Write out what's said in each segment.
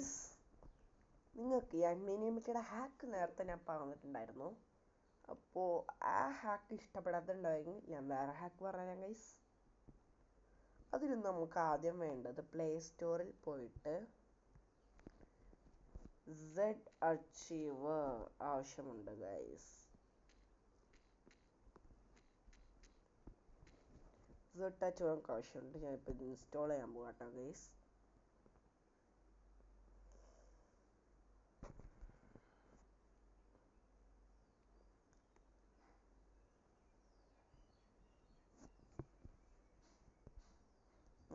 Guys, നിങ്ങൾക്ക് ഈ അൺമിനിമിക്കയുടെ hack നേരത്തെ ഞാൻ പറഞ്ഞിട്ടുണ്ടായിരുന്നു. അപ്പോൾ ആ ഹാക്ക് ഇഷ്ടപ്പെടാത്തുണ്ടായെങ്കിൽ ഞാൻ വേറെ ഹാക്ക് പറഞ്ഞുതരാം ഗൈസ്. അതിന് നമുക്ക് ആദ്യം വേണ്ടത് പ്ലേ സ്റ്റോറിൽ പോയിട്ട് ZArchiver ആവശ്യമുണ്ട് ഗൈസ്. ZArchiver നമുക്ക് ആവശ്യമുണ്ട്. ഞാനിപ്പോൾ ഇത് ഇൻസ്റ്റാൾ ചെയ്യാൻ പോകട്ടോ guys.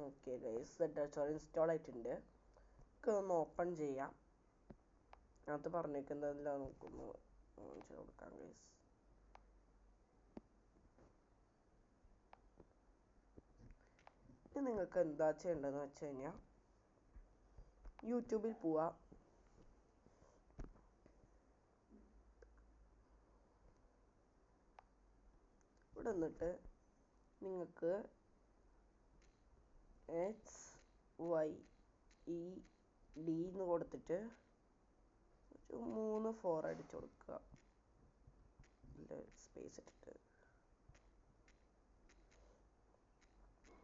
Okay guys, ZArchiver install ആയിട്ടുണ്ട്. ഒന്ന് ഓപ്പൺ ചെയ്യാം. അത് പറഞ്ഞേക്കുന്നതെല്ലാം നമുക്കൊന്ന് ചെയ്ത് കൊടുക്കാം ഗൈസ്. ഇനി നിങ്ങൾക്ക് എന്താ ചെയ്യേണ്ടതെന്ന് വെച്ച് കഴിഞ്ഞാൽ യൂട്യൂബിൽ പോവാ. ഇവിടെ നിന്നിട്ട് നിങ്ങൾക്ക് HYED എന്ന് കൊടുത്തിട്ട് 3-4 അടിച്ചു കൊടുക്കുക. സ്പേസ് ഇട്ടിട്ട്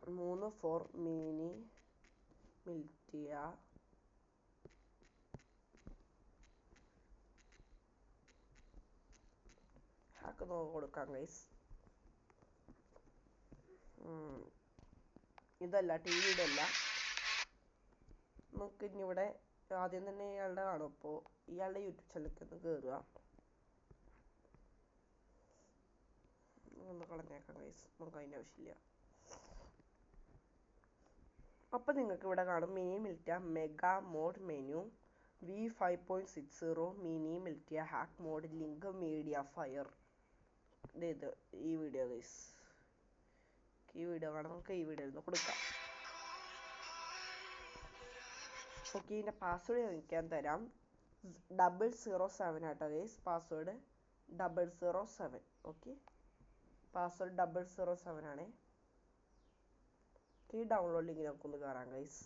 3-4 മിനി മിൽറ്റിയ ഹാക്ക് കൊടുക്കാം ഗൈസ്. ഇതല്ല, ടിവിയുടെ അല്ല. നമുക്ക് ഇനി ഇവിടെ ആദ്യം തന്നെ ഇയാളുടെ കാണും. അപ്പോൾ ഇയാളുടെ യൂട്യൂബ് ചാനലിലേക്ക് ഒന്ന് കയറുക. ഒന്ന് കളഞ്ഞേക്കാം ഗൈസ്, നമുക്ക് അതിൻ്റെ ആവശ്യമില്ല. അപ്പം നിങ്ങൾക്ക് ഇവിടെ കാണും Mini Militia mega mod menu V5.60 Mini Militia hack mod link MediaFire. ഇത് ഈ വീഡിയോ ഗൈസ്, ഈ വീഡിയോ കാണാൻ നമുക്ക് ഈ വീഡിയോ ഒന്ന് കൊടുക്കാം. ഓക്കെ, ഇതിൻ്റെ പാസ്വേഡ് ഞാൻ തരാം. 007 ആട്ടോ ഗൈസ്, പാസ്വേഡ് 007. ഓക്കെ, പാസ്വേഡ് 007 ആണ്. ഈ ഡൗൺലോഡ് ലിങ്ക് നമുക്കൊന്ന് കയറാം ഗൈസ്.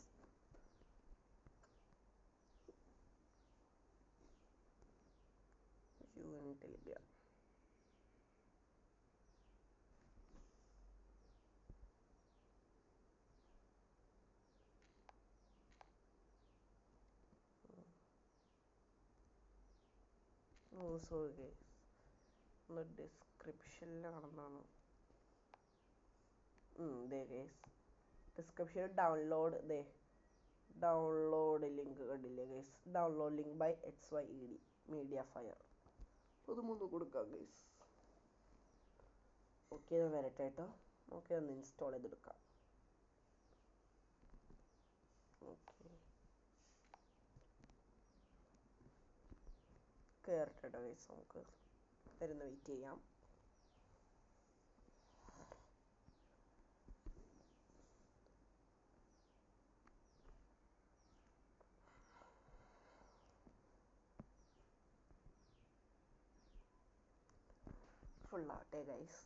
ടെലിഗ്രാം സോറി ഗൈസ്, ഒന്ന് ഡിസ്ക്രിപ്ഷനിലാണെന്നാണ്. ദേ ഗൈസ്, ഡിസ്ക്രിപ്ഷനിൽ ഡൗൺലോഡ് ലിങ്ക് കണ്ടില്ലേ guys? Download link by HYED MediaFire. അത് 3 കൊടുക്കാം ഗൈസ്. ഓക്കെ, ഇത് വരട്ടെ കേട്ടോ. ഓക്കെ, ഒന്ന് ഇൻസ്റ്റാൾ ചെയ്തെടുക്കാം. ഓക്കെ, കയറട്ടെ കേട്ടോ ഗൈസ്. നമുക്ക് വരുന്ന വെയിറ്റ് ചെയ്യാം. ഫുള്ളാവട്ടെ ഗൈസ്.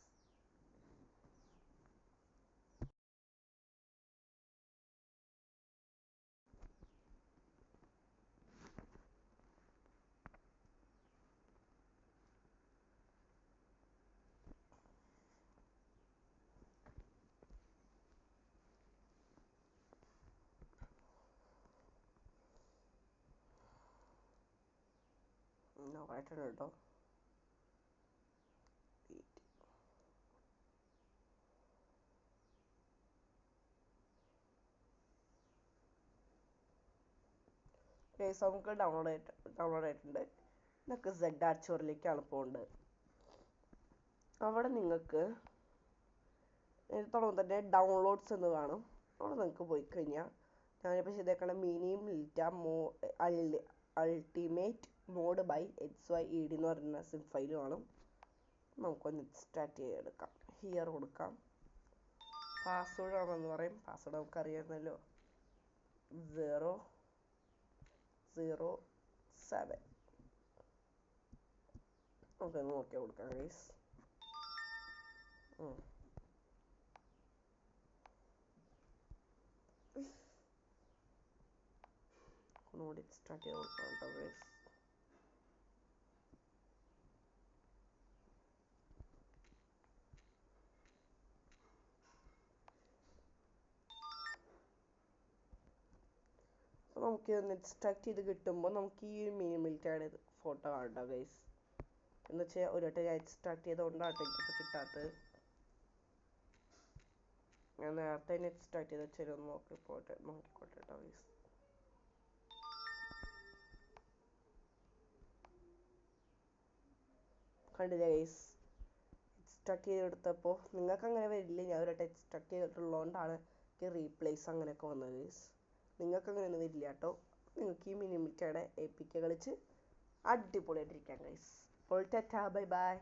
ആയിട്ടുണ്ട് കേട്ടോ. ഗൈസ്, നമുക്ക് ഡൗൺലോഡ് ആയിട്ടുണ്ട്. നമുക്ക് ZArchiverലേക്കാണ് പോകേണ്ടത്. അവിടെ നിങ്ങൾക്ക് തുടങ്ങുമ്പോൾ തന്നെ ഡൗൺലോഡ്സ് എന്ന് കാണും. അവിടെ നിങ്ങൾക്ക് പോയി കഴിഞ്ഞാൽ ഞാനിപ്പോൾ ചെയ്തേക്കണ mini militia ultimate mod by HYED എന്ന് പറയുന്ന സിം ഫയൽ കാണും. നമുക്കൊന്ന് എക്സ്ട്രാക്ട് ചെയ്തെടുക്കാം. ഹിയർ കൊടുക്കാം. പാസ്വേഡ് ആണെന്ന് പറയും. പാസ്വേഡ് നമുക്കറിയാമല്ലോ, 007. നമുക്ക് നോക്കി കൊടുക്കാം ഗൈസ്. ഒന്ന് ഒന്നുകൂടി എക്സ്ട്രാക്ട് ചെയ്ത് കൊടുക്കാം കേട്ടോ ഗൈസ്. അപ്പോൾ നമുക്ക് ഇതൊന്ന് എക്സ്ട്രാക്ട് ചെയ്ത് കിട്ടുമ്പോൾ നമുക്ക് ഈ മിനി മിൽറ്റയുടെ ഫോട്ടോ കാണട്ടോ ഗൈസ്. എന്ന് വെച്ചാൽ ഒരു വട്ടം ഞാൻ എക്സ്ട്രാക്ട് ചെയ്തുകൊണ്ടാണ് എനിക്കിപ്പോൾ കിട്ടാത്തത്. ഞാൻ നേരത്തെ തന്നെ എക്സ്ട്രാക്ട് ചെയ്ത് വെച്ചാൽ ഒന്ന് നോക്കിക്കോട്ടെ കേട്ടോ ഗൈസ്. കണ്ടില്ലേ ഗൈസ്, എക്സ്ട്രാക്ട് ചെയ്തെടുത്തപ്പോൾ നിങ്ങൾക്ക് അങ്ങനെ വരില്ല. ഞാൻ ഒരു വട്ടം എക്സ്ട്രാക്ട് ചെയ്തിട്ടുള്ളതുകൊണ്ടാണ് എനിക്ക് റീപ്ലേസ് അങ്ങനെയൊക്കെ വന്നത് ഗൈസ്. നിങ്ങൾക്ക് അങ്ങനെയൊന്നും വരില്ല കേട്ടോ. നിങ്ങൾക്ക് ഈ മിനി മിൽറ്റയുടെ APK കളിച്ച് അടിപൊളിയായിട്ടിരിക്കാം ഗൈസ്. അപ്പോൾ ടാറ്റാ ബൈ ബൈ.